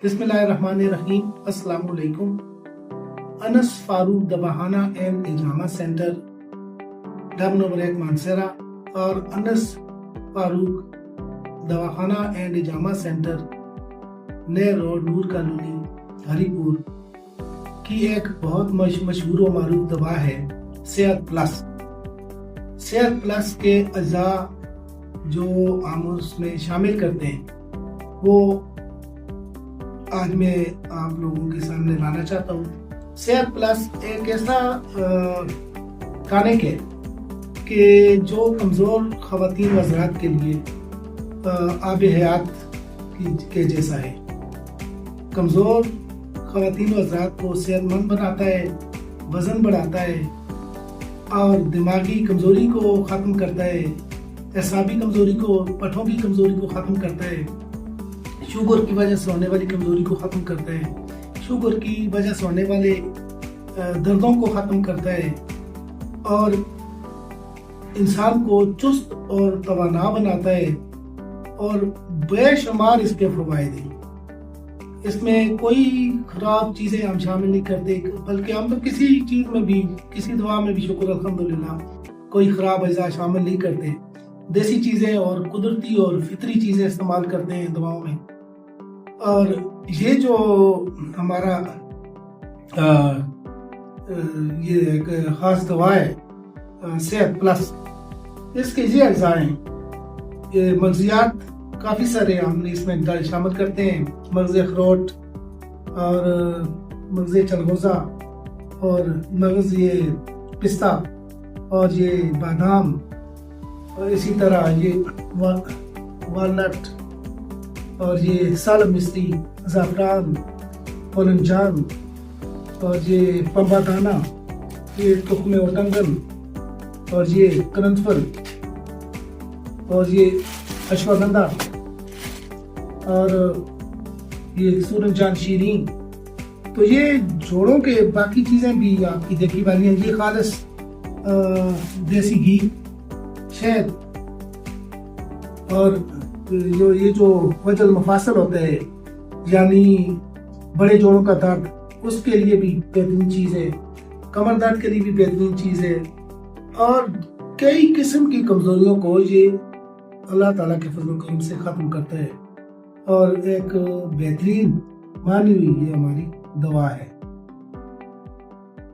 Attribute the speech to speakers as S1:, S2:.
S1: बिस्मिल्लाहिर्रहमानिर्रहीम। अस्सलाम वालेकुम। अनस फारूक दवाखाना एंड इजामा सेंटर डब नंबर 1 मानसरा और अनस फारूक दवाखाना एंड इजामा सेंटर नए रोड नूर कॉलोनी हरीपुर की एक बहुत मशहूर व मारूफ दवा है सेहत प्लस। सेहत प्लस के अज़ा जो हम उसमें शामिल करते हैं वो आज मैं आप लोगों के सामने लाना चाहता हूँ। सेहत प्लस एक ऐसा टॉनिक है कि जो कमज़ोर ख़वातीन व हज़रात के लिए आब हयात के जैसा है। कमज़ोर ख़वातीन व हज़रात को सेहतमंद बनाता है, वज़न बढ़ाता है और दिमागी कमज़ोरी को ख़त्म करता है, एसाबी कमज़ोरी को, पठों की कमज़ोरी को ख़त्म करता है, शुगर की वजह से होने वाली कमज़ोरी को ख़त्म करता है, शुगर की वजह से होने वाले दर्दों को ख़त्म करता है और इंसान को चुस्त और तवाना बनाता है और बेशुमार इसके फ़वाइद हैं। इसमें कोई ख़राब चीज़ें हम शामिल नहीं करते, बल्कि हम तो किसी चीज़ में भी, किसी दवा में भी शुक्र अल्हम्दुलिल्लाह कोई ख़राब अज़ा शामिल नहीं करते। देसी चीज़ें और कुदरती और फितरी चीज़ें इस्तेमाल करते हैं दवाओं में। और ये जो हमारा ये एक ख़ास दवा है सेहत प्लस, इसके ये अज़ा हैं, ये मग़ज़ियात काफ़ी सारे हमने इसमें शामिल करते हैं। मग़ज़ अखरोट और मग़ज़ चलगोज़ा और मग़ज़ ये पिस्ता और ये बादाम और इसी तरह ये वालनट और ये साल मिस्री, ज़ाफ़रान, कोलंजान और ये पंबादाना, ये तुख्मे उटंगन और ये करनफल और ये अश्वगंधा और ये सूरजजान शीरीन। तो ये जोड़ों के बाकी चीज़ें भी आपकी देखी वाली हैं। ये खालिस देसी घी, शहद और ये जो वजल मफासल होते हैं यानी बड़े जोड़ों का दर्द, उसके लिए भी बेहतरीन चीज़ है, कमर दर्द के लिए भी बेहतरीन चीज़ है और कई किस्म की कमज़ोरियों को ये अल्लाह ताला के फज़ल करम से ख़त्म करता है और एक बेहतरीन मानी हुई ये हमारी दवा है।